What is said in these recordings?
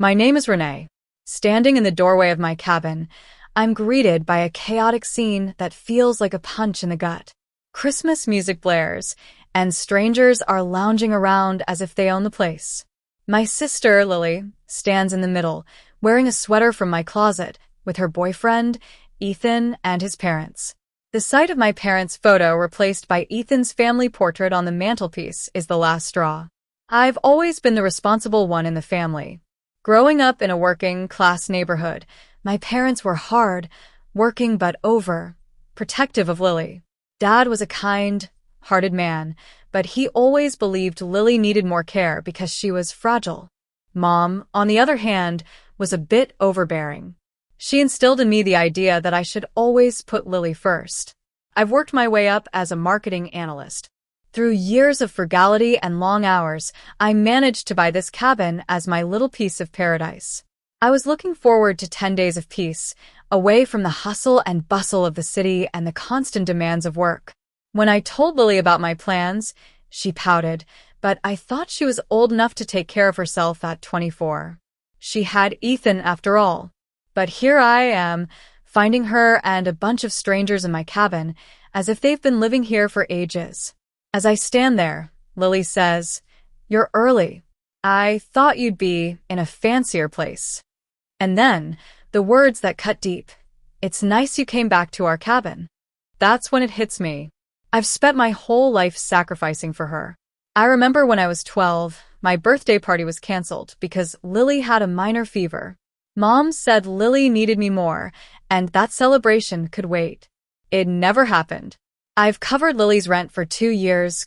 My name is Renee. Standing in the doorway of my cabin, I'm greeted by a chaotic scene that feels like a punch in the gut. Christmas music blares, and strangers are lounging around as if they own the place. My sister, Lily, stands in the middle, wearing a sweater from my closet, with her boyfriend, Ethan, and his parents. The sight of my parents' photo replaced by Ethan's family portrait on the mantelpiece is the last straw. I've always been the responsible one in the family. Growing up in a working-class neighborhood, my parents were hard, working but protective of Lily. Dad was a kind-hearted man, but he always believed Lily needed more care because she was fragile. Mom, on the other hand, was a bit overbearing. She instilled in me the idea that I should always put Lily first. I've worked my way up as a marketing analyst. Through years of frugality and long hours, I managed to buy this cabin as my little piece of paradise. I was looking forward to 10 days of peace, away from the hustle and bustle of the city and the constant demands of work. When I told Lily about my plans, she pouted, but I thought she was old enough to take care of herself at 24. She had Ethan after all. But here I am, finding her and a bunch of strangers in my cabin, as if they've been living here for ages. As I stand there, Lily says, "You're early. I thought you'd be in a fancier place." And then, the words that cut deep, "It's nice you came back to our cabin." That's when it hits me. I've spent my whole life sacrificing for her. I remember when I was 12, my birthday party was canceled because Lily had a minor fever. Mom said Lily needed me more, and that celebration could wait. It never happened. I've covered Lily's rent for 2 years,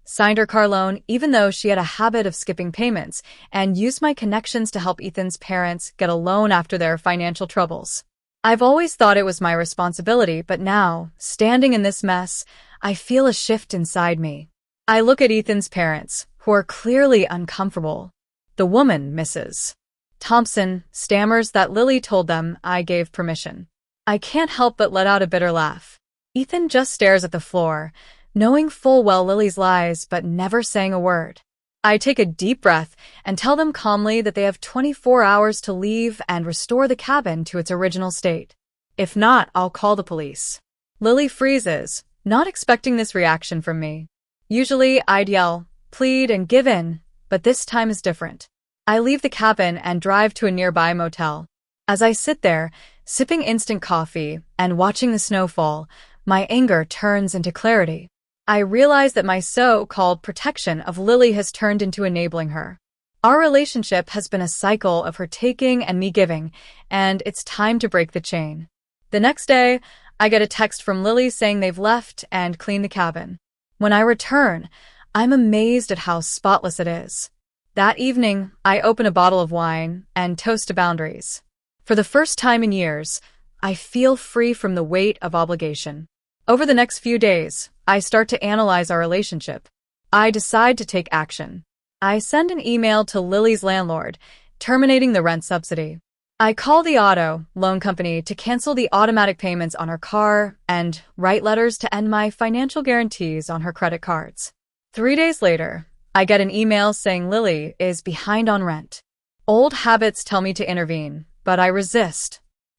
signed her car loan even though she had a habit of skipping payments, and used my connections to help Ethan's parents get a loan after their financial troubles. I've always thought it was my responsibility, but now, standing in this mess, I feel a shift inside me. I look at Ethan's parents, who are clearly uncomfortable. The woman, Mrs. Thompson, stammers that Lily told them I gave permission. I can't help but let out a bitter laugh. Ethan just stares at the floor, knowing full well Lily's lies but never saying a word. I take a deep breath and tell them calmly that they have 24 hours to leave and restore the cabin to its original state. If not, I'll call the police. Lily freezes, not expecting this reaction from me. Usually, I'd yell, plead, and give in, but this time is different. I leave the cabin and drive to a nearby motel. As I sit there, sipping instant coffee and watching the snow fall, my anger turns into clarity. I realize that my so-called protection of Lily has turned into enabling her. Our relationship has been a cycle of her taking and me giving, and it's time to break the chain. The next day, I get a text from Lily saying they've left and cleaned the cabin. When I return, I'm amazed at how spotless it is. That evening, I open a bottle of wine and toast to boundaries. For the first time in years, I feel free from the weight of obligation. Over the next few days, I start to analyze our relationship. I decide to take action. I send an email to Lily's landlord, terminating the rent subsidy. I call the auto loan company to cancel the automatic payments on her car and write letters to end my financial guarantees on her credit cards. 3 days later, I get an email saying Lily is behind on rent. Old habits tell me to intervene, but I resist.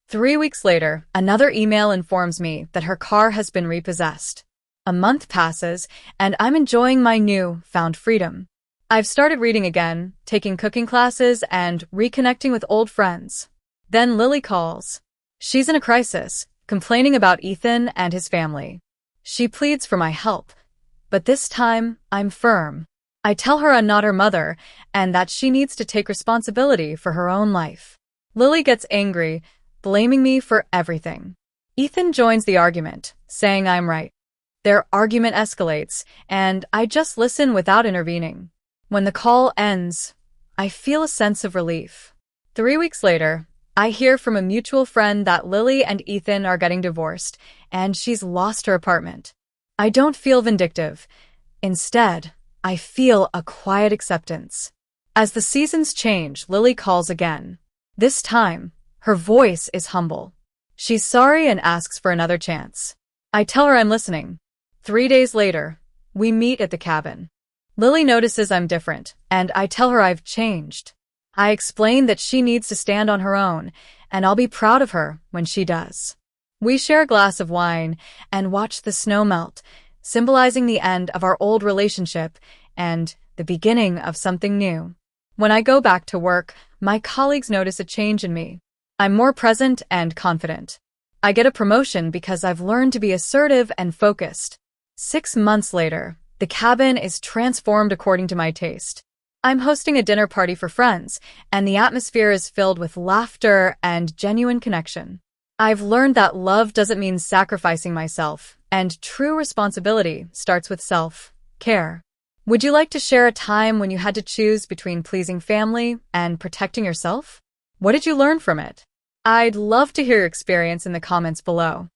3 weeks later, another email informs me that her car has been repossessed. A month passes, and I'm enjoying my new-found freedom. I've started reading again, taking cooking classes, and reconnecting with old friends. Then Lily calls. She's in a crisis, complaining about Ethan and his family. She pleads for my help. But this time, I'm firm. I tell her I'm not her mother, and that she needs to take responsibility for her own life. Lily gets angry, blaming me for everything. Ethan joins the argument, saying I'm right. Their argument escalates, and I just listen without intervening. When the call ends, I feel a sense of relief. 3 weeks later, I hear from a mutual friend that Lily and Ethan are getting divorced, and she's lost her apartment. I don't feel vindictive. Instead, I feel a quiet acceptance. As the seasons change, Lily calls again. This time, her voice is humble. She's sorry and asks for another chance. I tell her I'm listening. 3 days later, we meet at the cabin. Lily notices I'm different, and I tell her I've changed. I explain that she needs to stand on her own, and I'll be proud of her when she does. We share a glass of wine and watch the snow melt, symbolizing the end of our old relationship and the beginning of something new. When I go back to work, my colleagues notice a change in me. I'm more present and confident. I get a promotion because I've learned to be assertive and focused. 6 months later, the cabin is transformed according to my taste. I'm hosting a dinner party for friends, and the atmosphere is filled with laughter and genuine connection. I've learned that love doesn't mean sacrificing myself, and true responsibility starts with self-care. Would you like to share a time when you had to choose between pleasing family and protecting yourself? What did you learn from it? I'd love to hear your experience in the comments below.